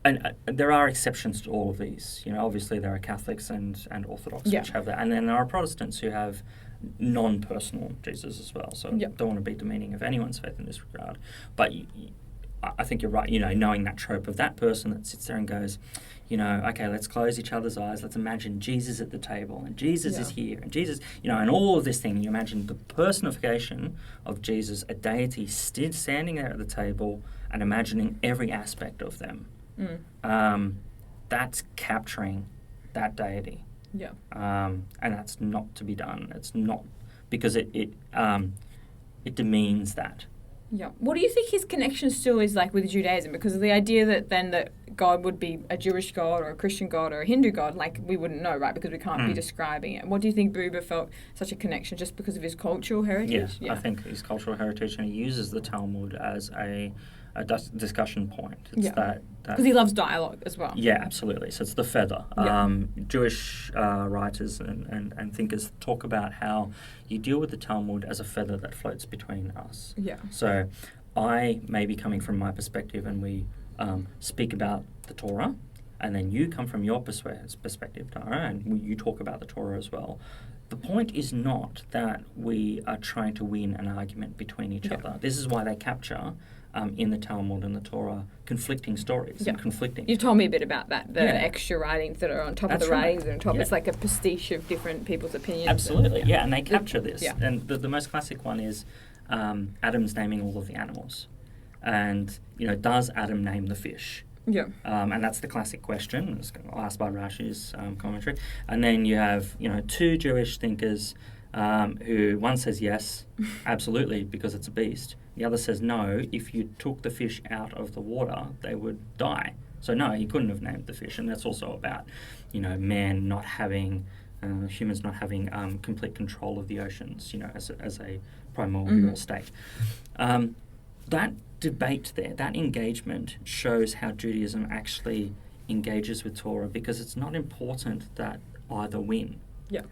And there are exceptions to all of these. Obviously there are Catholics and Orthodox which have that. And then there are Protestants who have non-personal Jesus as well. So I don't want to be demeaning of anyone's faith in this regard. But I think you're right, knowing that trope of that person that sits there and goes, okay, let's close each other's eyes. Let's imagine Jesus at the table and Jesus is here and Jesus, and all of this thing. You imagine the personification of Jesus, a deity standing there at the table and imagining every aspect of them. That's capturing that deity. Yeah. And that's not to be done. It's not because it demeans that. Yeah. What do you think his connection still is like with Judaism? Because of the idea that God would be a Jewish God or a Christian God or a Hindu God, like we wouldn't know, right? Because we can't be describing it. What do you think Buber felt such a connection just because of his cultural heritage? Yes, I think his cultural heritage, and he uses the Talmud as a discussion point. It's that because he loves dialogue as well. Yeah, absolutely. So it's the feather. Jewish writers and thinkers talk about how you deal with the Talmud as a feather that floats between us. Yeah. So I may be coming from my perspective and we speak about the Torah, and then you come from your perspective, Tara, and you talk about the Torah as well. The point is not that we are trying to win an argument between each other. This is why they capture in the Talmud and the Torah conflicting stories and conflicting. You told me a bit about that, the extra writings that are on top of the writings that are on top. It's like a pastiche of different people's opinions. Absolutely, and they capture this. Yeah. And the most classic one is Adam's naming all of the animals. And, does Adam name the fish? Yeah. And that's the classic question. It's asked by Rashi's commentary. And then you have, two Jewish thinkers who one says yes, absolutely, because it's a beast. The other says no, if you took the fish out of the water, they would die. So no, he couldn't have named the fish. And that's also about, man not having, humans not having complete control of the oceans, as a primordial state. That debate there, that engagement shows how Judaism actually engages with Torah, because it's not important that either win. Yeah.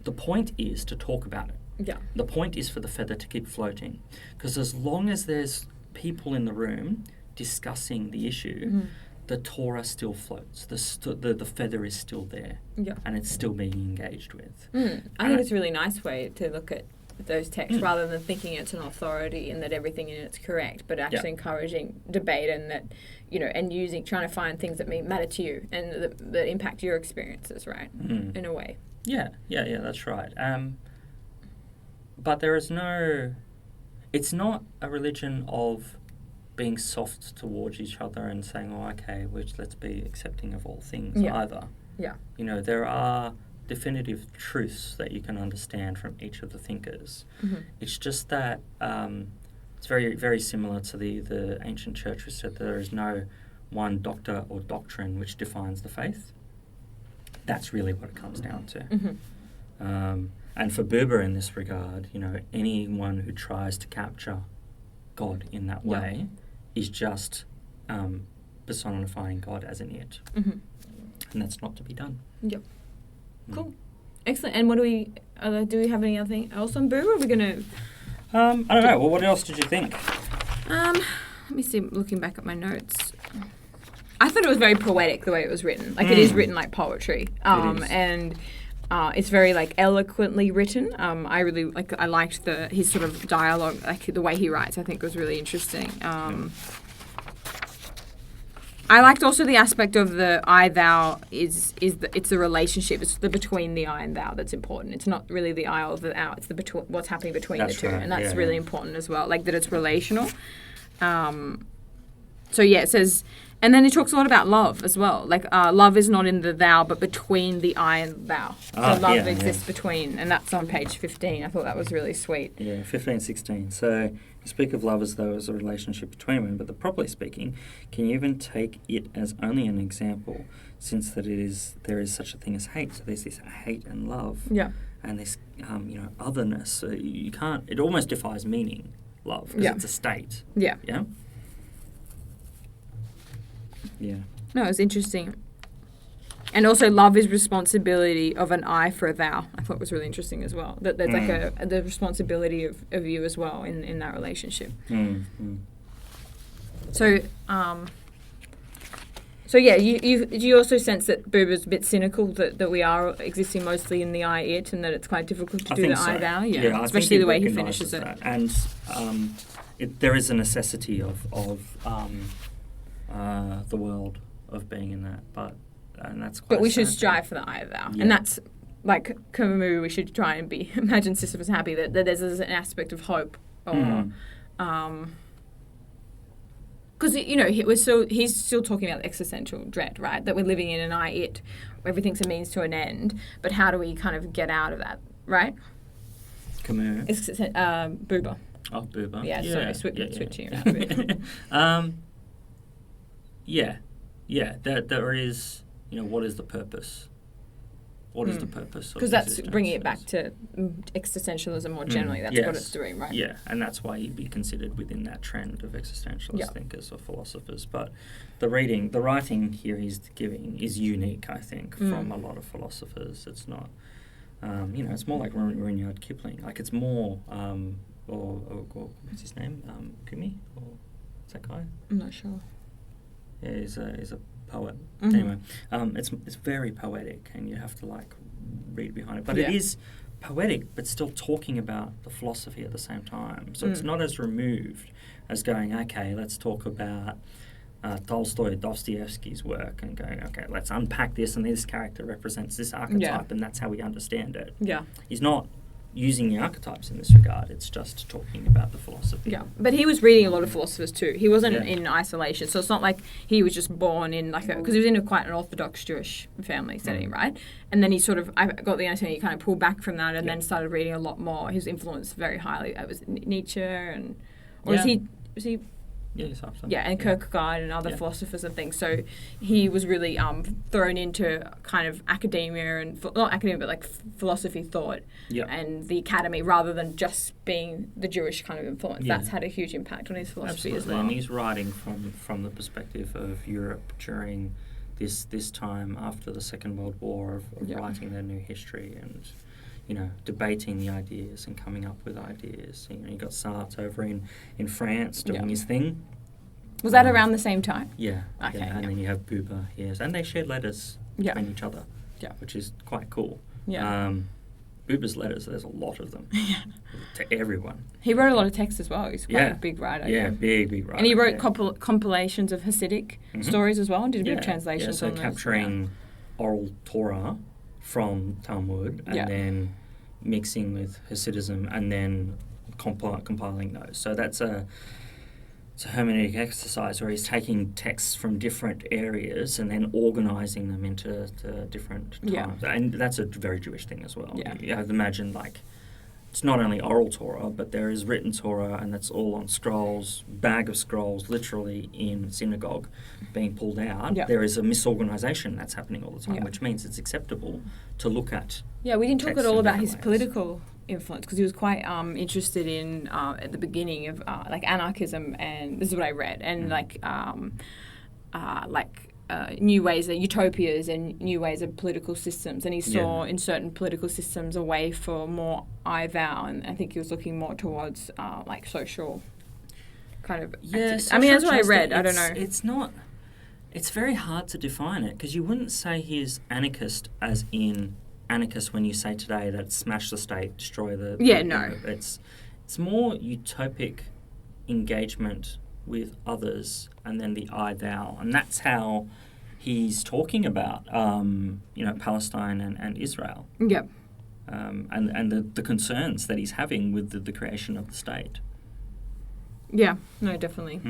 The point is to talk about it. Yeah. The point is for the feather to keep floating, because as long as there's people in the room discussing the issue, the Torah still floats. The feather is still there, and it's still being engaged with. I think it's a really nice way to look at those texts rather than thinking it's an authority and that everything in it's correct, but actually encouraging debate and that, and trying to find things that matter to you and that impact your experiences, right? In a way. Yeah, that's right. But there is it's not a religion of being soft towards each other and saying, okay, let's be accepting of all things either. Yeah. There are definitive truths that you can understand from each of the thinkers. It's just that it's very, very similar to the ancient church who said there is no one doctor or doctrine which defines the faith. That's really what it comes down to. And for Buber in this regard, anyone who tries to capture God in that way is just personifying God as an it. And that's not to be done. Yep. Cool. Excellent. And what do we have anything else on Buber? Are we going to... I don't know. Well, what else did you think? Let me see. Looking back at my notes, I thought it was very poetic the way it was written. Like it is written like poetry. And it's very like eloquently written. I really I liked his sort of dialogue, like the way he writes. I think was really interesting. I liked also the aspect of the I thou it's the relationship. It's the between the I and thou that's important. It's not really the I or the thou. It's the what's happening between the two, and that's really important as well. Like that it's relational. So it says, and then he talks a lot about love as well. Like love is not in the thou, but between the I and thou. So love exists between, and that's on page 15. I thought that was really sweet. Yeah, 15, 16. So you speak of love as though as a relationship between women, but properly speaking, can you even take it as only an example, since that there is such a thing as hate? So there's this hate and love, and this otherness. So you can't. It almost defies meaning. Love, because it's a state. Yeah. Yeah. Yeah. No, it's interesting. And also, love is responsibility of an I for a thou. I thought was really interesting as well. That there's like the responsibility of you as well in that relationship. So, so yeah, you also sense that Buber's a bit cynical that we are existing mostly in the I it, and that it's quite difficult to do the I thou. Yeah, especially the way he finishes it. That. And there is a necessity of the world of being in that, and that's quite. But we should strive for the I thou, and that's like Camus. We should try and imagine Sisyphus happy that there's an aspect of hope, or because he's still talking about existential dread, right? That we're living in an I it, where everything's a means to an end. But how do we kind of get out of that, right? Camus. Buber. Oh, Buber. Yeah, sorry, switching around. There is, what is the purpose? What is the purpose of because that's bringing it back to existentialism more generally. That's what it's doing, right? Yeah, and that's why you'd be considered within that trend of existentialist thinkers or philosophers. But the writing here he's giving is unique, I think, from a lot of philosophers. It's not, it's more like Rudyard Kipling. Like it's more, or what's his name? Kumi? Or what's that guy? I'm not sure. Yeah, he's a poet. Anyway, it's very poetic, and you have to read behind it. But it is poetic, but still talking about the philosophy at the same time. So it's not as removed as going, okay, let's talk about Tolstoy, Dostoevsky's work, and going, okay, let's unpack this, and this character represents this archetype, and that's how we understand it. Yeah, he's not using the archetypes in this regard. It's just talking about the philosophy. Yeah, but he was reading a lot of philosophers too. He wasn't in isolation, so it's not like he was just born in because he was in quite an Orthodox Jewish family setting, right? And then I got the understanding he kind of pulled back from that and then started reading a lot more. He was influenced very highly. It was Nietzsche was he? Yeah, and Kierkegaard and other philosophers and things. So he was really thrown into kind of academia and not academia, but like philosophy thought and the academy, rather than just being the Jewish kind of influence. That's had a huge impact on his philosophy as well. And he's writing from the perspective of Europe during this time after the Second World War of writing their new history and debating the ideas and coming up with ideas. You got Sartre over in France doing his thing. Was that around the same time? Yeah. Okay. Yeah. And then you have Buber, yes. And they shared letters between each other, which is quite cool. Yeah. Buber's letters, there's a lot of them to everyone. He wrote a lot of text as well. He's quite a big writer. Yeah, big writer. And he wrote compilations of Hasidic stories as well and did a bit of translations on those. So capturing oral Torah from Talmud and then mixing with Hasidism and then compiling those. So it's a hermeneutic exercise where he's taking texts from different areas and then organising them into different times. And that's a very Jewish thing as well. Yeah. You have to imagine it's not only oral Torah, but there is written Torah, and that's all on scrolls, bag of scrolls, literally in synagogue being pulled out. Yeah. There is a misorganisation that's happening all the time, which means it's acceptable to look at. Yeah, we didn't talk at all about his political influence, because he was quite interested in, at the beginning of anarchism, and this is what I read, and new ways of utopias and new ways of political systems, and he saw in certain political systems a way for more I thou, and I think he was looking more towards social kind of I mean, that's what I read. I don't know. It's very hard to define it, because you wouldn't say he's anarchist as in anarchist when you say today that smash the state, destroy the... It's more utopic engagement with others, and then the I thou, and that's how he's talking about Palestine and Israel. Yep. And the concerns that he's having with the creation of the state. Yeah, no, definitely.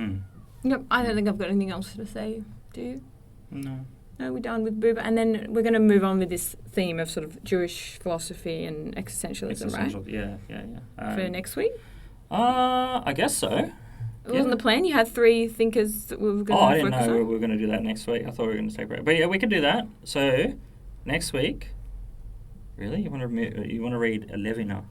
Yep, I don't think I've got anything else to say. Do you? No. No, we're done with Buber, and then we're going to move on with this theme of sort of Jewish philosophy and existentialism, right? Yeah. For next week? I guess so. It wasn't the plan? You had 3 thinkers that we were going to focus on? I didn't know we were going to do that next week. I thought we were going to take a break. But yeah, we could do that. So, next week, really? You want to read Levina,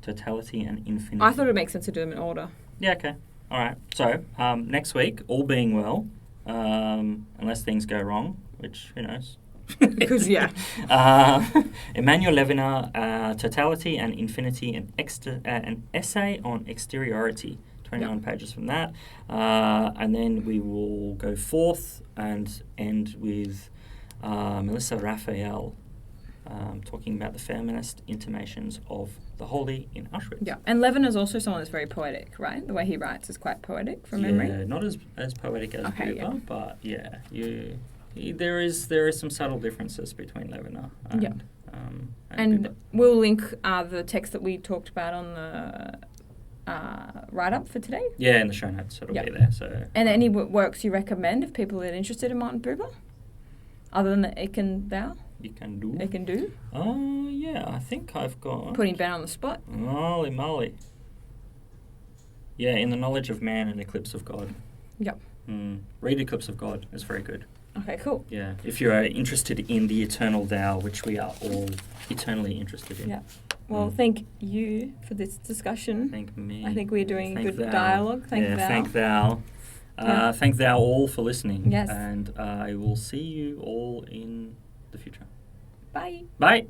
Totality and Infinity? I thought it would make sense to do them in order. Yeah, okay. All right. So, next week, all being well, unless things go wrong, which, who knows? Because, yeah. Emmanuel Levinas, Totality and Infinity, an essay on exteriority. 29 pages from that. And then we will go forth and end with Melissa Raphael talking about the feminist intimations of the holy in Auschwitz. Yeah, and Levinas is also someone that's very poetic, right? The way he writes is quite poetic from memory. Yeah, not as poetic as Buber, but there is some subtle differences between Levinas and and Buber. we'll link the text that we talked about on the write-up for today. Yeah, in the show notes, it'll be there. So, and any works you recommend if people are interested in Martin Buber, other than the Ich und Thou? You can do. Ich und Du? Yeah, I think I've got... Putting Ben on the spot. Holy moly. Yeah, In the Knowledge of Man and Eclipse of God. Yep. Read Eclipse of God. It's very good. Okay, cool. Yeah, if you are interested in the eternal thou, which we are all eternally interested in. Yeah. Well, thank you for this discussion. Thank me. I think we're doing Thank good thou. dialogue. Thank thou. Thank thou. Thank thou all for listening. Yes. And I will see you all in the future. Bye. Bye.